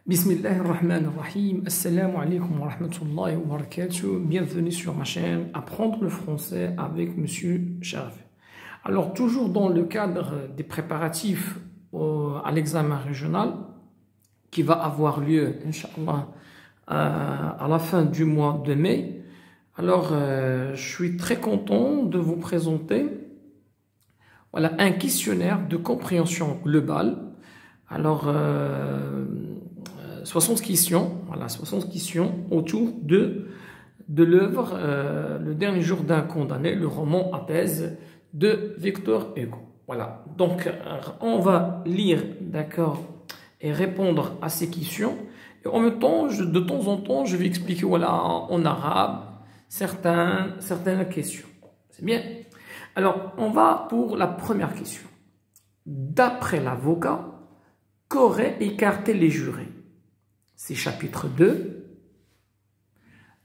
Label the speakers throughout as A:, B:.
A: Bismillahirrahmanirrahim. Assalamu alaikum wa rahmatullahi wa barakatuh. Bienvenue sur ma chaîne Apprendre le français avec Monsieur Sharif. Alors, toujours dans le cadre des préparatifs à l'examen régional qui va avoir lieu, Inch'Allah, à la fin du mois de mai. Alors, je suis très content de vous présenter un questionnaire de compréhension globale. Alors, 60 questions, 60 questions autour de l'œuvre Le dernier jour d'un condamné, le roman à thèse de Victor Hugo. Voilà, donc on va lire, d'accord, et répondre à ces questions. Et en même temps, de temps en temps, je vais expliquer en arabe certaines questions. C'est bien. Alors, on va pour la première question. D'après l'avocat, qu'auraient écarté les jurés? C'est chapitre 2,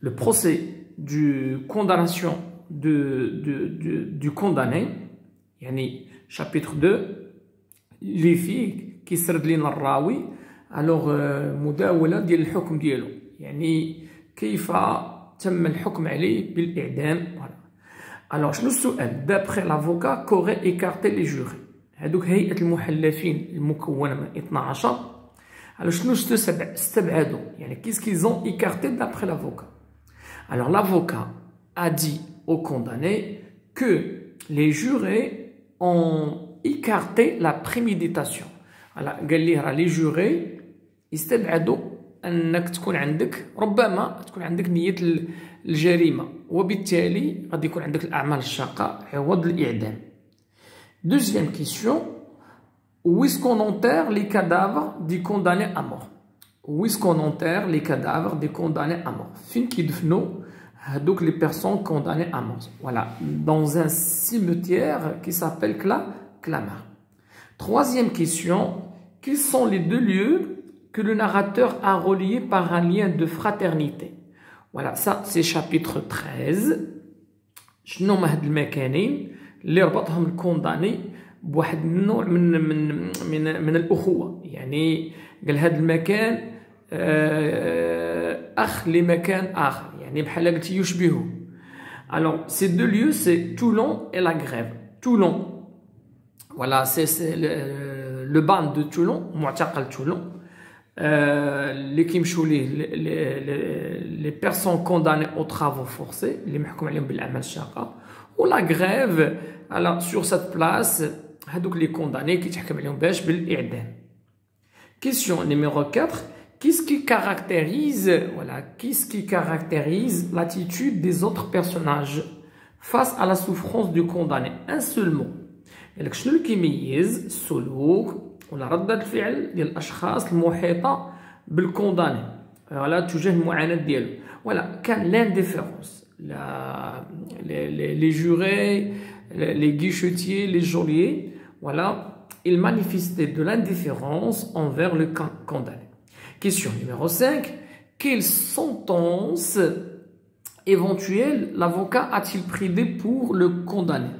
A: le procès de condamnation du condamné, yani chapitre 2, les filles qui سرد لنا الراوي alors مداولة ديال الحكم ديالو يعني كيف تم الحكم عليه بالإعدام. alors شنو السؤال؟ d'après l'avocat qu'auraient écarté les jurés هذوك هيئة المحلفين المكونة من 12. Alors, qu'est-ce qu'ils ont écarté d'après l'avocat? Alors, l'avocat a dit au condamné que les jurés ont écarté la préméditation. Alors, les jurés استبعدوا أنك تكون عندك ربما تكون عندك نية الجريمة وبالتالي غادي يكون عندك الأعمال الشاقة عوض الإعدام. Deuxième question. Où est-ce qu'on enterre les cadavres des condamnés à mort? Où est-ce qu'on enterre les cadavres des condamnés à mort? Fin qui donc les personnes condamnées à mort. Voilà, dans un cimetière qui s'appelle Clamart. Troisième question. Quels sont les deux lieux que le narrateur a reliés par un lien de fraternité? Voilà, ça c'est chapitre 13. شنو هاد المكانين اللي ربطهم الكونداني بواحد النوع من الأخوة؟ يعني قال هذا المكان أخ لمكان آخر، يعني بحال قلتي يشبهه. Alors ces deux lieux c'est Toulon et la Grève. Toulon, voilà, c'est le ban de Toulon, معتقل Toulon. اللي كيمشيو ليه les personnes condamnées aux travaux forcés اللي محكوم عليهم بالأعمال الشاقة. Ou la Grève, alors sur cette place هادوك les condamnés qui تحكم عليهم باش بالإعدام. Question numéro 4. Qu'est-ce qui caractérise l'attitude des autres personnages face à la souffrance du condamné? Un seul mot. قالك شنو اللي كيميز السلوك ولا ردة الفعل ديال الأشخاص المحيطة بالكونداني تجاه المعاناة ديالو؟ كان l'indifférence. Les jurés, les guichetiers, les geôliers, ils manifestaient de l'indifférence envers le condamné. Question numéro 5. Quelle sentence éventuelle l'avocat a-t-il pridé pour le condamné?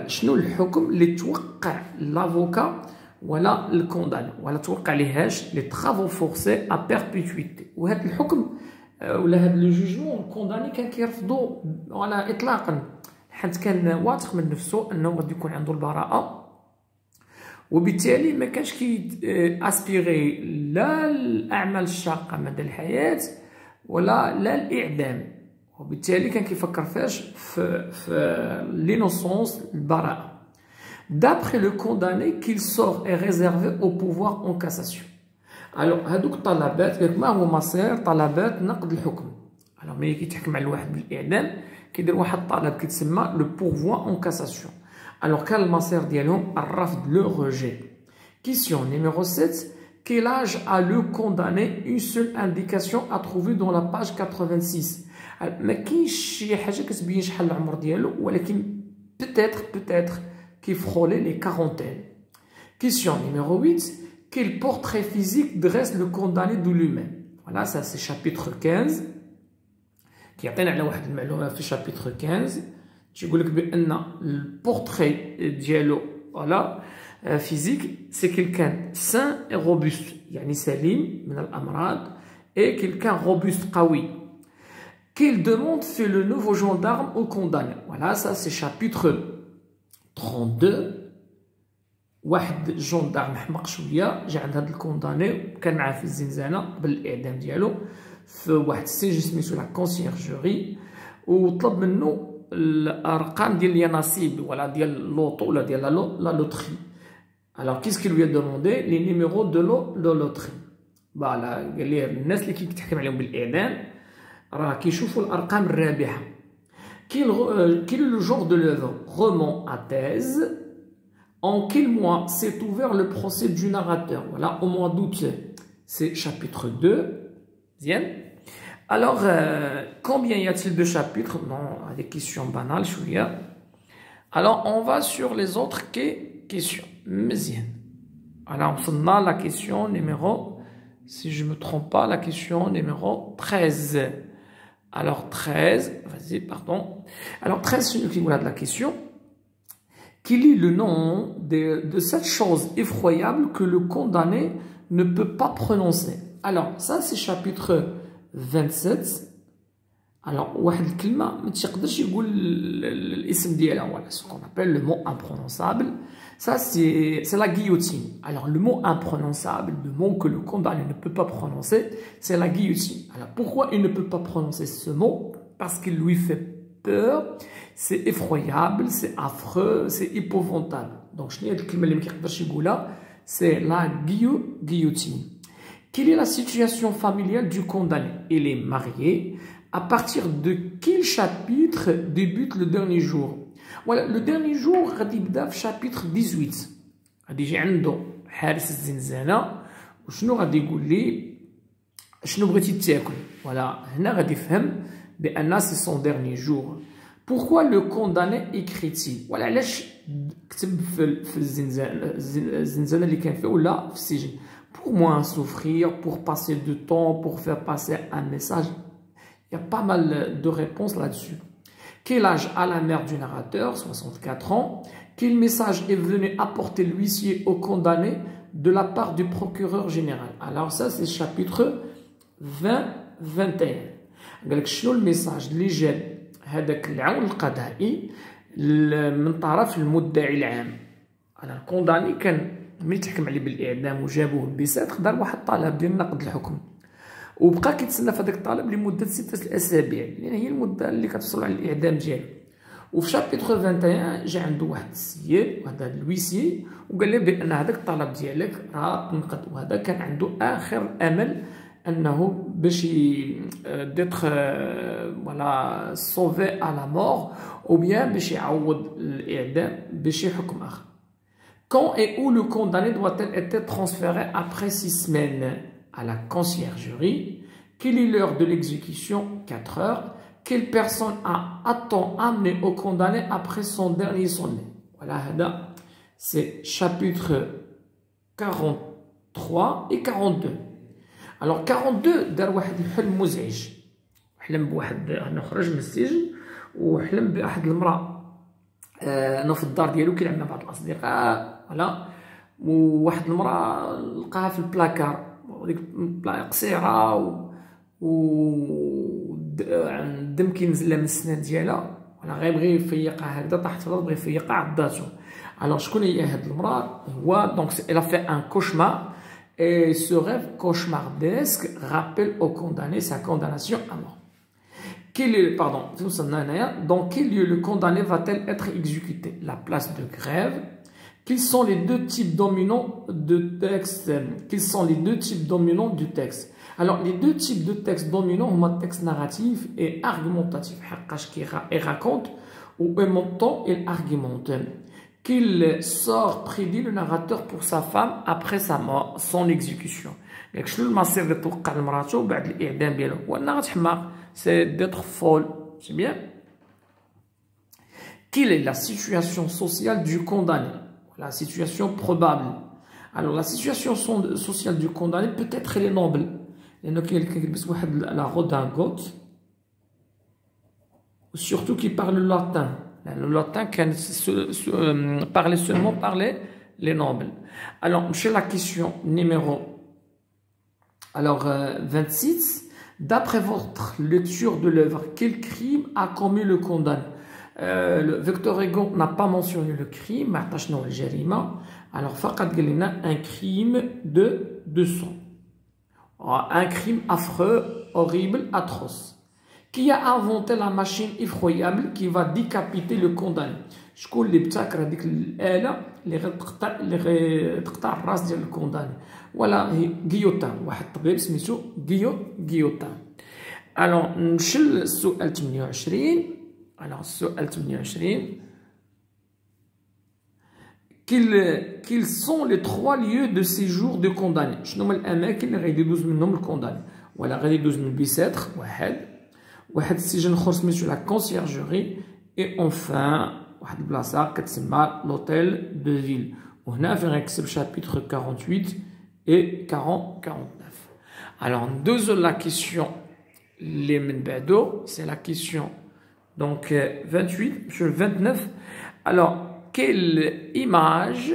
A: شنو الحكم اللي توقع l'avocat الكونداني توقع ليهاش les travaux forcés à perpétuité. وهذا الحكم ولا هذا لو جوجمون الكونداني كان كيرفضوا اطلاقا، حيت كان واثق من نفسه انه غادي يكون عنده البراءه، وبالتالي ما كانش اسبيري لا الاعمال الشاقه مدى الحياه ولا الاعدام، وبالتالي كان كيفكر في لينوسونس البراءه. D'après le condamné, qu'il sort est réservé au pouvoir en cassation. Alors هادوك الطلبات قالك ما هو مصير طلبات نقض الحكم؟ alors ملي كيتحكم على الواحد بالاعدام كيدير واحد الطلب كيتسمى لو بوفوار اون كاساسيون. alors كان المصير ديالهم الرفض لو روجي. Question numéro 7. Quel âge a le condamné? Une seule indication à trouver dans la page 86. ما كاينش شي حاجه كتبين شحال العمر ديالو، ولكن peut-être كيفرولي لي quarantaines. Question numéro 8. Quel portrait physique dresse le condamné de lui-même? Voilà, ça c'est chapitre 15. qui يعطينا على واحد المعلومه في chapitre 15 تيقول لك بان البورتري ديالو physique, c'est quelqu'un sain et robuste. Yani salim, min al-amrad, et quelqu'un robuste, qawi. Quelle demande fait le nouveau gendarme au condamné? Voilà, ça c'est chapitre 32. واحد جندارم حمق شويه جا عند هذا الكونداني كان معاه في الزنزانه قبل الاعدام ديالو في واحد السجن سميتو لا كونسيرجوري وطلب منه الارقام ديال اليانصيب ولا ديال اللوطو ولا ديال لا لوتري. alors qu'est-ce qu'il lui a demandé les numéros de loterie. فوالا قال ليه الناس اللي كيتحكم عليهم بالاعدام راه كيشوفوا الارقام الرابحه. quel est le genre de l'œuvre? Roman à thèse. En quel mois s'est ouvert le procès du narrateur? Voilà, au mois d'août, c'est chapitre 2. Bien. Alors, combien y a-t-il de chapitres? Non, des questions banales, chouïa. Alors, on va sur les autres questions. Bien. Alors, on a la question numéro, si je ne me trompe pas, la question numéro 13. Alors, 13, vas-y, pardon. Alors, 13, c'est une qui de la question. Quel est le nom de cette chose effroyable que le condamné ne peut pas prononcer? Alors, ça c'est chapitre 27. Alors, واحد الكلمة ما تيقدرش يقول الاسم ديالها. Voilà, ce qu'on appelle le mot imprononçable. Ça c'est la guillotine. Alors, le mot imprononçable, le mot que le condamné ne peut pas prononcer, c'est la guillotine. Alors, pourquoi il ne peut pas prononcer ce mot? Parce qu'il lui fait peur, c'est effroyable, c'est affreux, c'est épouvantable. Donc, c'est la guillotine. Quelle est la situation familiale du condamné? Il est marié. À partir de quel chapitre débute le dernier jour? Voilà, le dernier jour, chapitre 18. غادي عنده حارس الزنزانة وشنو غادي يقول لي شنو بغيتي تاكل. Voilà, هنا غادي يفهم بأن c'est son dernier jour. Pourquoi le condamné écrit-il? Voilà, علاش كتب في الزنزانة اللي كان فيه ولا في السجن. Pour moins souffrir, pour passer du temps, pour faire passer un message. Il y a pas mal de réponses là-dessus. Quel âge a la mère du narrateur? 64 ans. Quel message est venu apporter l'huissier au condamné de la part du procureur général? Alors ça, c'est chapitre 20-21. قال لك شنو الميساج اللي جاب هذاك العون القضائي من طرف المدعي العام. انا الكونداني كان ملي تحكم عليه بالاعدام وجابوه البساط دار واحد الطلب ديال نقض الحكم وبقى كيتسنى في هذاك الطلب لمده 6 اسابيع لان هي المده اللي كتوصل على الاعدام ديالو. وفي شابيتر 21 جا عنده واحد السيد وهذا الويسي وقال له بان هذاك الطلب ديالك راه تنقض وهذا كان عنده اخر امل انه باش d'être voilà sauvé à la mort ou bien باش يعوض الاعدام بشي حكم اخر. Quand et où le condamné doit-il être transféré après 6 semaines? À la conciergerie. Quelle est l'heure de l'exécution? 4 heures. Quelle personne a-t-on amené au condamné après son dernier sommeil? Voilà, c'est chapitre 43 et 42. Alors 42 دار واحد الحلم مزعج. حلم بواحد انه خرج من السجن وحلم بواحد المراه انه في الدار ديالو كيلعب مع بعض الاصدقاء ولا وواحد المراه لقاها في البلاكار وديك قصيره الدم كينزل لها من السنان ديالها ولا غيبغي يفيقها هكذا طاحت في الارض بغى يفيقها عضاتو. الوغ شكون هي هاد المراه؟ هو دونك elle a fait un cauchemar et ce rêve cauchemardesque rappelle au condamné sa condamnation à mort. Dans quel lieu le condamné va-t-il être exécuté? La place de grève. Quels sont les deux types dominants de texte? Quels sont les deux types dominants du texte? Alors, les deux types de textes dominants sont le texte narratif et argumentatif. Il raconte ou en même temps il argumente. Quel sort prédit le narrateur pour sa femme après sa mort, son exécution? شنو المصير اللي توقع لمراته بعد الإعدام ديالو؟ هو أنها غتحماق. C'est d'être folle. C'est bien. Quelle est la situation sociale du condamné? La situation probable. Alors, la situation sociale du condamné, peut-être elle est noble. Il y a quelqu'un qui a la redingote, surtout qui parle le latin. Le latin parlait seulement par les nobles. Alors, chez la question numéro 26, d'après votre lecture de l'œuvre, quel crime a commis le condamné? Victor Hugo n'a pas mentionné le crime, alors فقط قال لنا un crime de sang. Un crime affreux, horrible, atroce. Qui a inventé la machine effroyable qui va décapiter le condamné? شكون اللي ابتكر هذيك الآلة اللي غتقطع الراس ديال الكونداني؟ ولا هي غيوتان، واحد الطبيب سميتو غيوتان. الوغ نمشي للسؤال 28. الوغ السؤال 28. Quels sont les 3 lieux de séjour de condamné؟ شنو هما الأماكن اللي غادي يدوز منهم الكونداني؟ ولا غادي يدوز من البيساتر واحد السجن اخر سميتو لا كونسيرجوري، اي اونفان واحد البلاصه كتسمى لوتيل دو فيل. وهنا فين غنكتب شابيتر 48 et 49. Alors ندوزو لا كيسيون اللي من بعدو، سي لا كيسيون donc 28 sur 29. Alors quelle image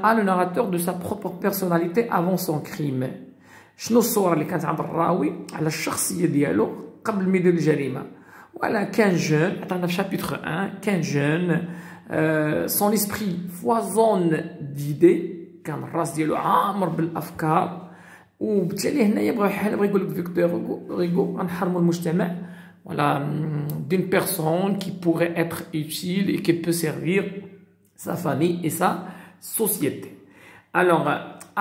A: a le narrateur de sa propre personnalité avant son crime؟ شنو الصورة اللي كانت عند الراوي على الشخصية ديالو قبل ما يدير الجريمة؟ ولا كان جون، عطانا في شابيتر 1 كان جون، سون اسبري فوازون ديدي، كان الراس ديالو عامر بالافكار، وبالتالي هنايا بغا يقول لك فيكتور ريغو غنحرموا المجتمع ولا d'une personne qui pourrait être utile et qui peut servir sa famille et sa société. Alors,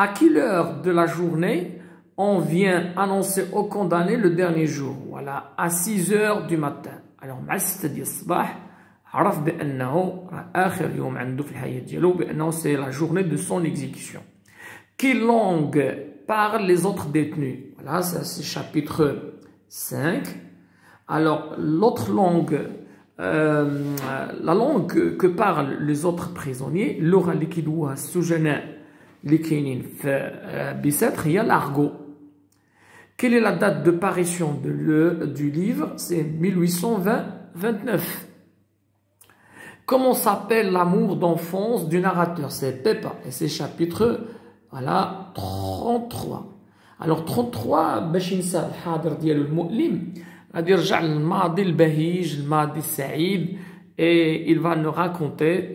A: à quelle heure de la journée on vient annoncer au condamné le dernier jour? Voilà, à 6 heures du matin. Alors, مع 6 ديال الصباح عرف بأنه آخر يوم عنده في الحياة ديالو، بأنه c'est la journée de son exécution. Quelle langue parlent les autres détenus? Voilà, ça c'est chapitre 5. Alors, l'autre langue, la langue que parlent les autres prisonniers, اللغة اللي كيدوها السجناء اللي كاينين في بيساتر هي l'argot. Quelle est la date de parution du livre? C'est 1829. Comment s'appelle l'amour d'enfance du narrateur? C'est Peppa. Et c'est chapitre, voilà, 33. Alors 33 باش ينسى الحاضر ديالو المؤلم غادي يرجع للماضي البهيج، الماضي السعيد، et il va nous raconter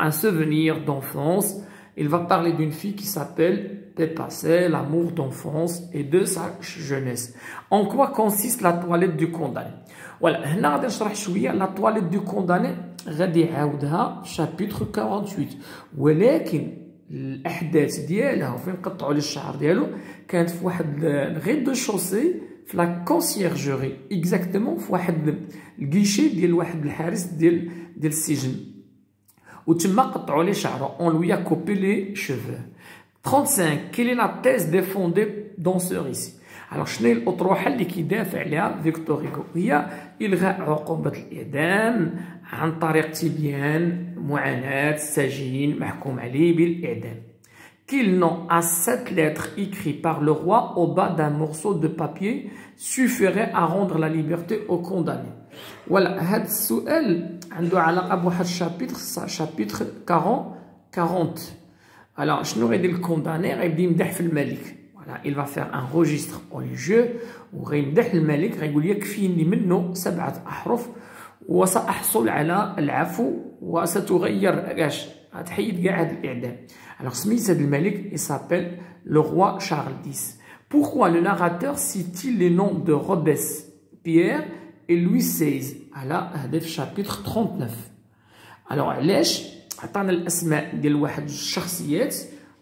A: un souvenir d'enfance. Il va parler d'une fille qui s'appelle Peppa, c'est l'amour d'enfance et de sa jeunesse. En quoi consiste la toilette du condamné? Voilà, هنا غادي نشرح شويه لا toilette du condamné، غادي يعاودها في شابيتر 48، ولكن الاحداث ديالها وفين قطعوا لي الشعر ديالو كانت في واحد غير دو شوسي في لا كونسيرجوري، اكزاكتومون في واحد الكيشي ديال واحد الحارس ديال السجن، وتما قطعوا لي شعره، on lui a coupé les cheveux. 35. Quelle est la thèse défendue dans ce récit? Alors شنو هي الأطروحة اللي كيدافع عليها فيكتور هيغو؟ هي إلغاء عقوبة الإعدام عن طريق تبيان معاناة السجين محكوم عليه بالإعدام. Quel nom à cette lettre écrite par le roi au bas d'un morceau de papier suffirait à rendre la liberté au condamné? Voilà, هذا السؤال عنده علاقة بواحد شابيتر 40. Alors شنو غيدير الكونداني؟ غيبدا يمدح في الملك. Voilà, il va faire un registre religieux وغيمدح الملك، غيقول يكفيني منه 7 أحرف وسأحصل على العفو وستغير اش غتحيد كاع هذا الإعدام. Alors سميت هذا الملك il s'appelle le roi Charles X. Pourquoi le narrateur cite-t-il les noms de Robespierre et Louis XVI؟ على هذا في شابيتر 39. Alors علاش عطانا الاسماء ديال واحد الشخصيات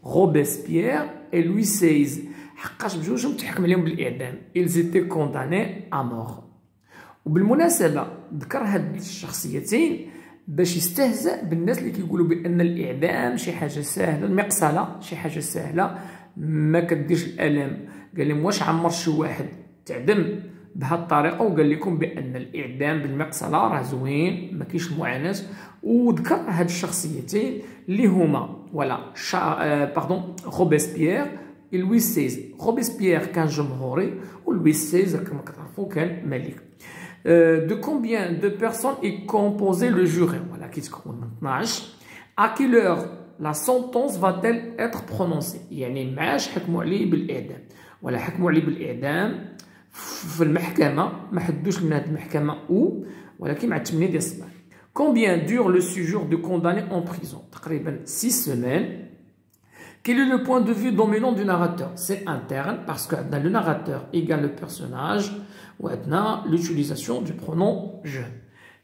A: روبيسبيير et Louis XVI؟ حقاش بجوجهم تحكم عليهم بالاعدام، ils étaient condamnés à mort. وبالمناسبه ذكر هاد الشخصيتين باش يستهزأ بالناس اللي كيقولوا بان الاعدام شي حاجه سهله، المقصله شي حاجه سهله ما كديرش الالم. قال لهم واش عمر شي واحد تعدم بهذه الطريقه وقال لكم بان الاعدام بالمقصله راه زوين ما كاينش معاناه. وذكر هاد الشخصيتين اللي هما ولا روبيسبيير و لويس سيز. روبيسبيير كان جمهوري ولويس سيز كما كتعرفوا كان ملك. De combien de personnes est composé le jury? Voilà, à quelle heure la sentence va-t-elle être prononcée؟ يعني ماش حكموا عليه بالإعدام ولا حكموا عليه بالإعدام في المحكمة ما حدوش لنا هاد المحكمة ولكن مع 8 ديال الصباح. Combien dure le séjour du condamné en prison? تقريبا 6 semaines. Quel est le point de vue dominant du narrateur? C'est interne parce que le narrateur égale le personnage ou l'utilisation du pronom je.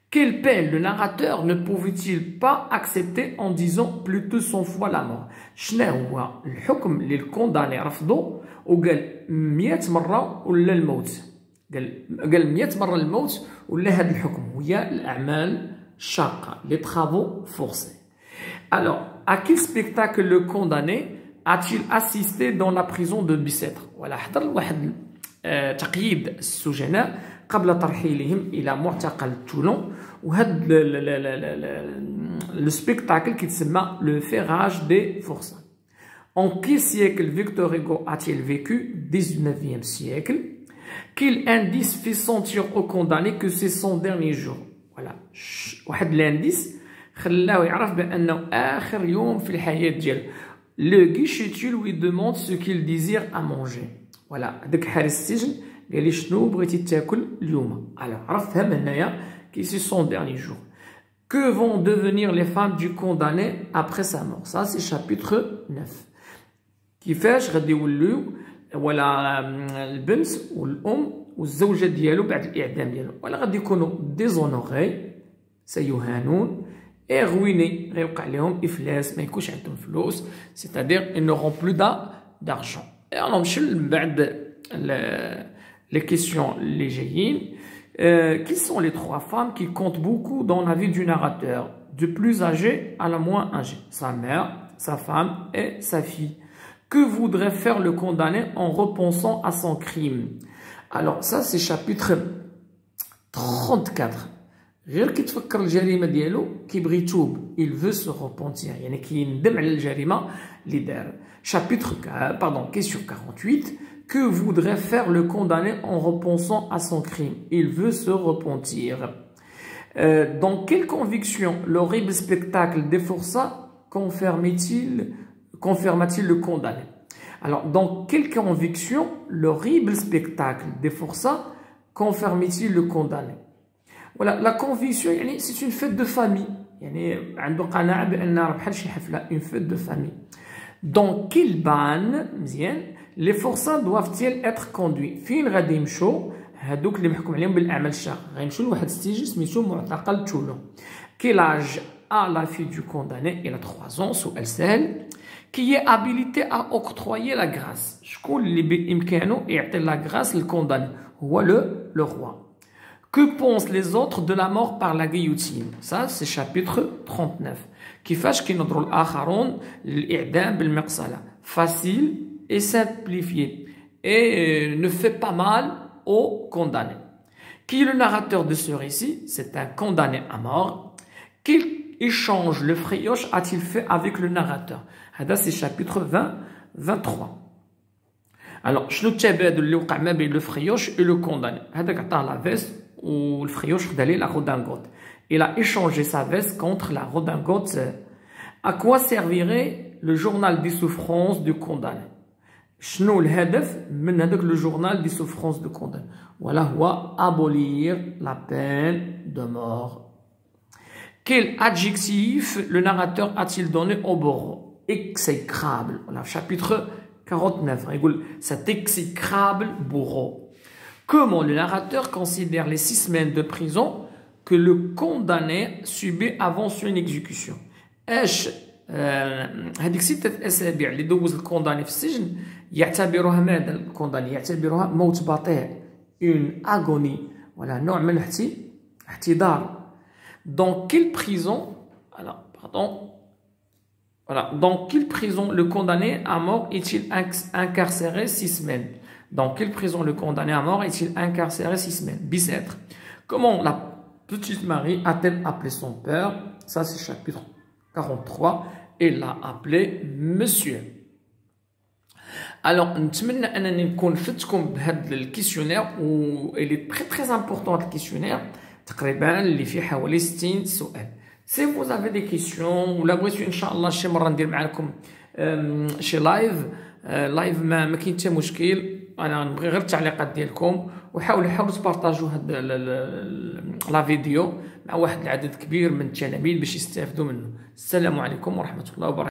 A: Quelle peine le narrateur ne pouvait-il pas accepter en disant plutôt 100 fois la mort? شنو هو الحكم اللي الكونداني رفضه وقال 100 مرة ولا الموت؟ قال 100 مرة الموت ولا هذا الحكم وهي الأعمال الشاقة les travaux forcés. Alors, à quel spectacle le condamné a-t-il assisté dans la prison de Bicêtre? Voilà, حضر واحد تقييد السجناء قبل ترحيلهم إلى معتقل تولون وهذا السبيكتاكل كيتسمى لو فيراج دي فورسان. En quel siècle Victor Hugo a-t-il vécu? 19e siècle. Quel indice fait sentir au condamné que c'est son dernier jour? Voilà, واحد l'indice خلاه يعرف بأنه آخر يوم في الحياة ديالو. Le guichetier lui demande ce qu'il désire à manger. Voilà, داك حارس السجن قال لي شنو بغيتي تاكل اليوم. Alors عرف فهم هنايا كي سي son dernier jour. Que vont devenir les femmes du condamné après sa mort? Ça c'est chapitre 9. كيفاش غادي يوليو ولا البنت والام والزوجه ديالو بعد الاعدام ديالو؟ ولا غادي يكونوا ديزونوري سيهانون et ruinés غيوقع لهم افلاس ما يكونش عندهم فلوس c'est-à-dire ils n'auront plus d'argent. Et alors نمشيو من بعد les questions les جايين. Qui sont les 3 femmes qui comptent beaucoup dans la vie du narrateur, du plus âgé à la moins âgée? Sa mère, sa femme et sa fille. Que voudrait faire le condamné en repensant à son crime? Alors ça c'est chapitre 34. غير كي تفكر الجريمه ديالو كيبغي يتوب il veut se repentir يعني كيندم على الجريمه اللي دار. chapitre question 48. Que voudrait faire le condamné en repensant à son crime? Il veut se repentir. Dans quelle conviction l'horrible spectacle des forçats confirma-t-il le condamné? Alors, dans quelle conviction l'horrible spectacle des forçats confirme-t-il le condamné? Voilà, la conviction, c'est une fête de famille. عنده قناعة بأن بحال شي حفلة une fête de famille. Dans quelle ban, مزيان les forçats doivent-ils être conduits? فين غادي يمشوا هادوك اللي محكوم عليهم بالأعمال الشاقة؟ غيمشيو لواحد السجن سميتو معتقل تولون. Quel âge a la fille du condamné? Elle a 3 ans. سؤال سهل. Qui est habilité à octroyer la grâce? شكون اللي بإمكانه يعطي la grâce للكونداني؟ هو le roi. Que pensent les autres de la mort par la guillotine? Ça c'est chapitre 39. كيفاش كينظروا الآخرون للإعدام بالمقصلة؟ Facile et simplifié et ne fait pas mal au condamné. Qui est le narrateur de ce récit? C'est un condamné à mort. Quel échange le frioche a-t-il fait avec le narrateur? C'est chapitre 23. Alors, شنو التبادل اللي وقع ما بين le frioche et le condamné؟ هذاك عطاه la veste ou le frioche خدا ليه la redingote. Il a échangé sa veste contre la redingote. À quoi servirait le journal des souffrances du condamné? شنو الهدف من هذاك le journal des souffrances du condamné؟ ولا هو abolir la peine de mort. Quel adjectif le narrateur a-t-il donné au bourreau? Exécrable. Voilà, chapitre 49. Cet exécrable bourreau. Comment le narrateur considère les 6 semaines de prison que le condamné subit avant son exécution? هذيك 6 أسابيع اللي دوز الكونداني في السجن يعتبرها ماذا الكونداني؟ يعتبرها موت بطيء une agonie. ولا نوع من احتضار. Dans quelle prison dans quelle prison le condamné à mort est-il incarcéré 6 semaines? Dans quelle prison le condamné à mort est-il incarcéré 6 semaines? Bicêtre. Comment la petite Marie a-t-elle appelé son père? Ça c'est chapitre 43. Elle l'a appelé monsieur. الوغ نتمنى انني نكون فدتكم بهذا الكيسيونير و الي تري امبورطون هذا الكيسيونير تقريبا اللي فيه حوالي 60 سؤال. سي فوز افي دي كيسيون ولا بغيتو ان شاء الله شي مره ندير معكم شي لايف ما كاين حتى مشكل، انا نبغي غير التعليقات ديالكم، وحاولوا تبارطاجوا هاد لا فيديو مع واحد العدد كبير من التلاميذ باش يستافدوا منه. السلام عليكم ورحمه الله وبركاته.